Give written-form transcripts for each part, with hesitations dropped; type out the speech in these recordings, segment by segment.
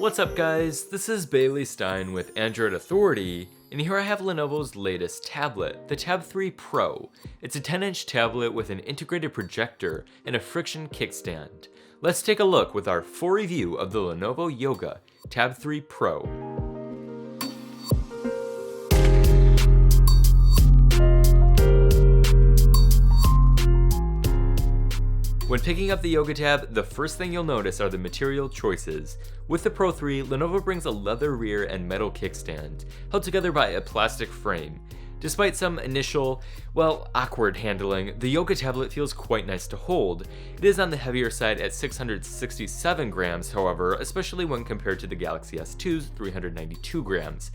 What's up guys, this is Bailey Stein with Android Authority, and here I have Lenovo's latest tablet, the Tab 3 Pro. It's a 10-inch tablet with an integrated projector and a friction kickstand. Let's take a look with our full review of the Lenovo Yoga Tab 3 Pro. When picking up the Yoga Tab, the first thing you'll notice are the material choices. With the Pro 3, Lenovo brings a leather rear and metal kickstand, held together by a plastic frame. Despite some initial, awkward handling, the Yoga tablet feels quite nice to hold. It is on the heavier side at 667 grams, however, especially when compared to the Galaxy S2's 392 grams.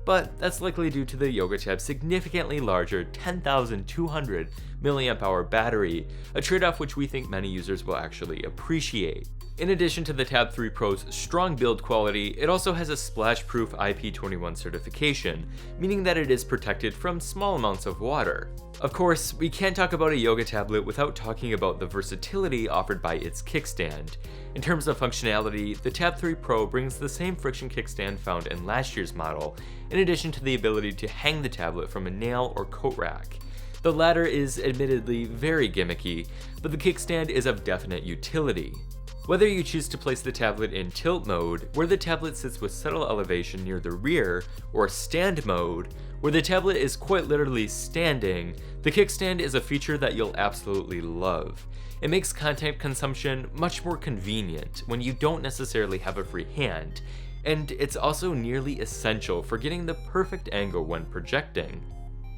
But that's likely due to the Yoga Tab's significantly larger 10,200 mAh battery, a trade-off which we think many users will actually appreciate. In addition to the Tab 3 Pro's strong build quality, it also has a splash-proof IP21 certification, meaning that it is protected from small amounts of water. Of course, we can't talk about a Yoga tablet without talking about the versatility offered by its kickstand. In terms of functionality, the Tab 3 Pro brings the same friction kickstand found in last year's model, in addition to the ability to hang the tablet from a nail or coat rack. The latter is admittedly very gimmicky, but the kickstand is of definite utility. Whether you choose to place the tablet in tilt mode, where the tablet sits with subtle elevation near the rear, or stand mode, where the tablet is quite literally standing, the kickstand is a feature that you'll absolutely love. It makes content consumption much more convenient when you don't necessarily have a free hand, and it's also nearly essential for getting the perfect angle when projecting.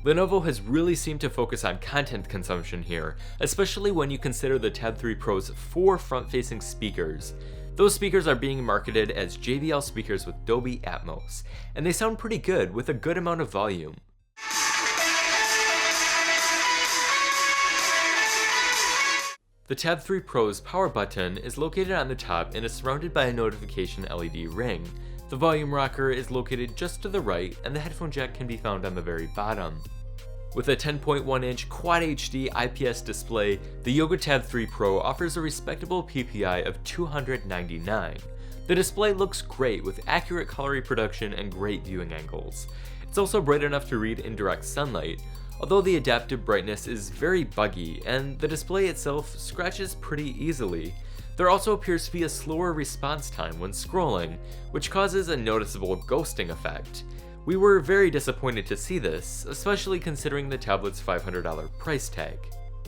Lenovo has really seemed to focus on content consumption here, especially when you consider the Tab 3 Pro's 4 front-facing speakers. Those speakers are being marketed as JBL speakers with Dolby Atmos, and they sound pretty good with a good amount of volume. The Tab 3 Pro's power button is located on the top and is surrounded by a notification LED ring. The volume rocker is located just to the right, and the headphone jack can be found on the very bottom. With a 10.1-inch Quad HD IPS display, the Yoga Tab 3 Pro offers a respectable PPI of 299. The display looks great with accurate color reproduction and great viewing angles. It's also bright enough to read in direct sunlight, although the adaptive brightness is very buggy and the display itself scratches pretty easily. There also appears to be a slower response time when scrolling, which causes a noticeable ghosting effect. We were very disappointed to see this, especially considering the tablet's $500 price tag.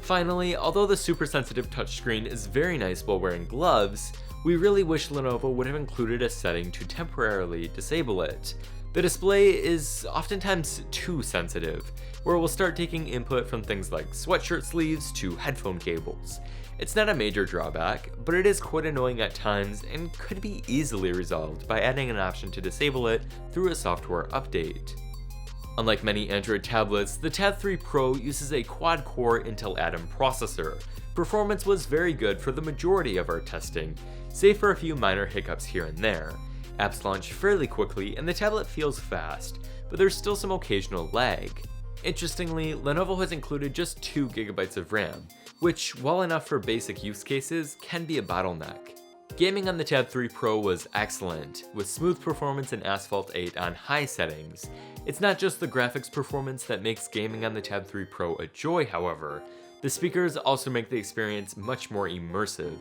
Finally, although the super sensitive touchscreen is very nice while wearing gloves, we really wish Lenovo would have included a setting to temporarily disable it. The display is oftentimes too sensitive, where it will start taking input from things like sweatshirt sleeves to headphone cables. It's not a major drawback, but it is quite annoying at times and could be easily resolved by adding an option to disable it through a software update. Unlike many Android tablets, the Tab 3 Pro uses a quad-core Intel Atom processor. Performance was very good for the majority of our testing, save for a few minor hiccups here and there. Apps launch fairly quickly and the tablet feels fast, but there's still some occasional lag. Interestingly, Lenovo has included just 2 GB of RAM, which, while enough for basic use cases, can be a bottleneck. Gaming on the Tab 3 Pro was excellent, with smooth performance in Asphalt 8 on high settings. It's not just the graphics performance that makes gaming on the Tab 3 Pro a joy, however. The speakers also make the experience much more immersive.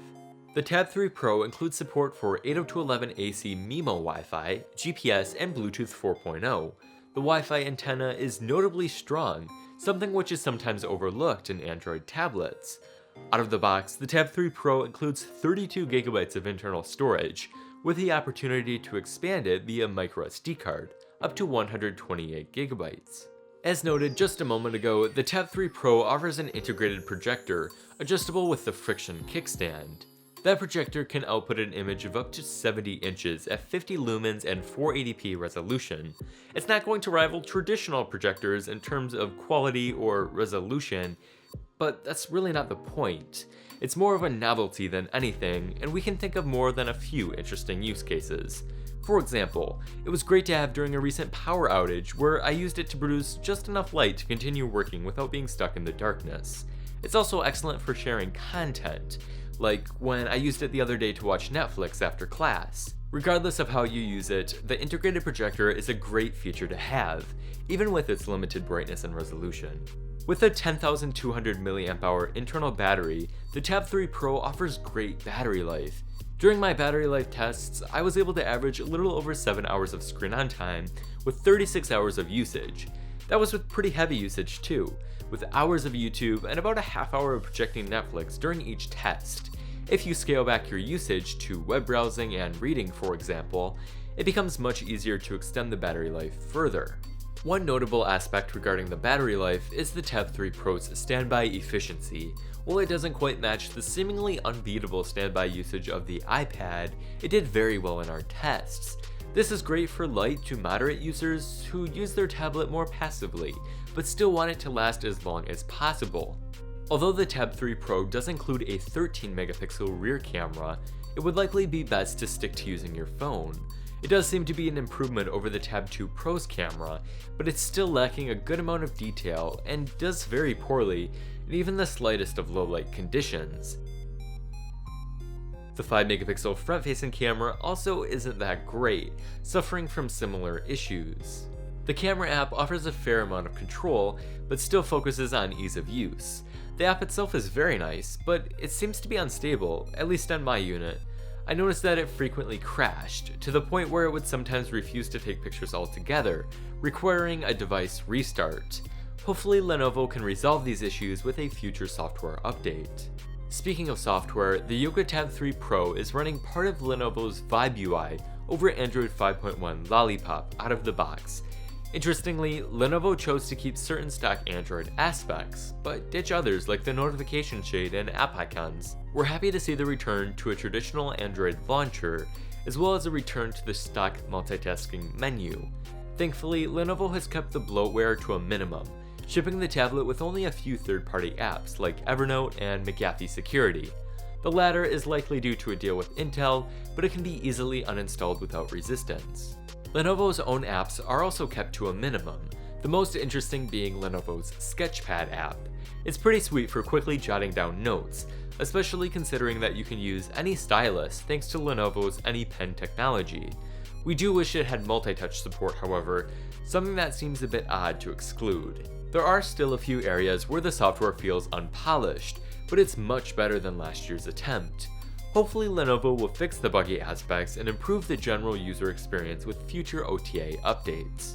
The Tab 3 Pro includes support for 802.11ac MIMO Wi-Fi, GPS, and Bluetooth 4.0. The Wi-Fi antenna is notably strong, something which is sometimes overlooked in Android tablets. Out of the box, the Tab 3 Pro includes 32 GB of internal storage, with the opportunity to expand it via microSD card, up to 128 GB. As noted just a moment ago, the Tab 3 Pro offers an integrated projector, adjustable with the friction kickstand. That projector can output an image of up to 70 inches at 50 lumens and 480p resolution. It's not going to rival traditional projectors in terms of quality or resolution, but that's really not the point. It's more of a novelty than anything, and we can think of more than a few interesting use cases. For example, it was great to have during a recent power outage where I used it to produce just enough light to continue working without being stuck in the darkness. It's also excellent for sharing content. like when I used it the other day to watch Netflix after class. Regardless of how you use it, the integrated projector is a great feature to have, even with its limited brightness and resolution. With a 10,200 mAh internal battery, the Tab 3 Pro offers great battery life. During my battery life tests, I was able to average a little over 7 hours of screen on time, with 36 hours of usage. That was with pretty heavy usage too, with hours of YouTube and about a half hour of projecting Netflix during each test. If you scale back your usage to web browsing and reading, for example, it becomes much easier to extend the battery life further. One notable aspect regarding the battery life is the Tab 3 Pro's standby efficiency. While it doesn't quite match the seemingly unbeatable standby usage of the iPad, it did very well in our tests. This is great for light to moderate users who use their tablet more passively, but still want it to last as long as possible. Although the Tab 3 Pro does include a 13 megapixel rear camera, it would likely be best to stick to using your phone. It does seem to be an improvement over the Tab 2 Pro's camera, but it's still lacking a good amount of detail and does very poorly in even the slightest of low light conditions. The 5 megapixel front-facing camera also isn't that great, suffering from similar issues. The camera app offers a fair amount of control, but still focuses on ease of use. The app itself is very nice, but it seems to be unstable, at least on my unit. I noticed that it frequently crashed, to the point where it would sometimes refuse to take pictures altogether, requiring a device restart. Hopefully Lenovo can resolve these issues with a future software update. Speaking of software, the Yoga Tab 3 Pro is running part of Lenovo's Vibe UI over Android 5.1 Lollipop out of the box. Interestingly, Lenovo chose to keep certain stock Android aspects, but ditch others like the notification shade and app icons. We're happy to see the return to a traditional Android launcher, as well as a return to the stock multitasking menu. Thankfully, Lenovo has kept the bloatware to a minimum, shipping the tablet with only a few third-party apps like Evernote and McAfee Security. The latter is likely due to a deal with Intel, but it can be easily uninstalled without resistance. Lenovo's own apps are also kept to a minimum, the most interesting being Lenovo's Sketchpad app. It's pretty sweet for quickly jotting down notes, especially considering that you can use any stylus thanks to Lenovo's AnyPen technology. We do wish it had multi-touch support, however, something that seems a bit odd to exclude. There are still a few areas where the software feels unpolished, but it's much better than last year's attempt. Hopefully Lenovo will fix the buggy aspects and improve the general user experience with future OTA updates.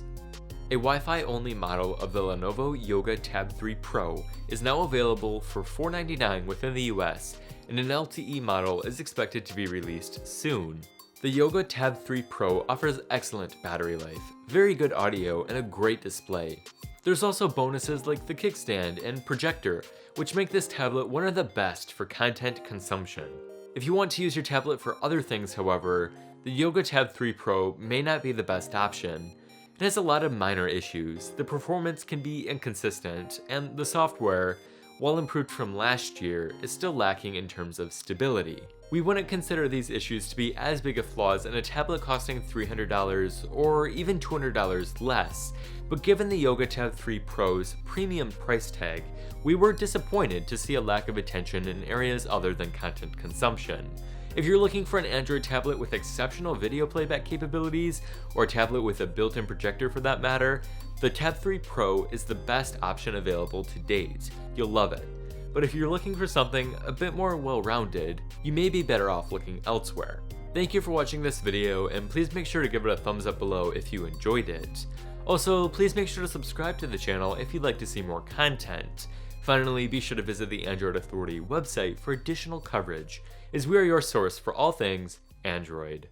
A Wi-Fi only model of the Lenovo Yoga Tab 3 Pro is now available for $499 within the US, and an LTE model is expected to be released soon. The Yoga Tab 3 Pro offers excellent battery life, very good audio, and a great display. There's also bonuses like the kickstand and projector, which make this tablet one of the best for content consumption. If you want to use your tablet for other things, however, the Yoga Tab 3 Pro may not be the best option. It has a lot of minor issues, the performance can be inconsistent, and the software, while improved from last year, is still lacking in terms of stability. We wouldn't consider these issues to be as big of flaws in a tablet costing $300 or even $200 less, but given the Yoga Tab 3 Pro's premium price tag, we were disappointed to see a lack of attention in areas other than content consumption. If you're looking for an Android tablet with exceptional video playback capabilities, or a tablet with a built-in projector for that matter, the Tab 3 Pro is the best option available to date. You'll love it. But if you're looking for something a bit more well-rounded, you may be better off looking elsewhere. Thank you for watching this video, and please make sure to give it a thumbs up below if you enjoyed it. Also, please make sure to subscribe to the channel if you'd like to see more content. Finally, be sure to visit the Android Authority website for additional coverage, as we are your source for all things Android.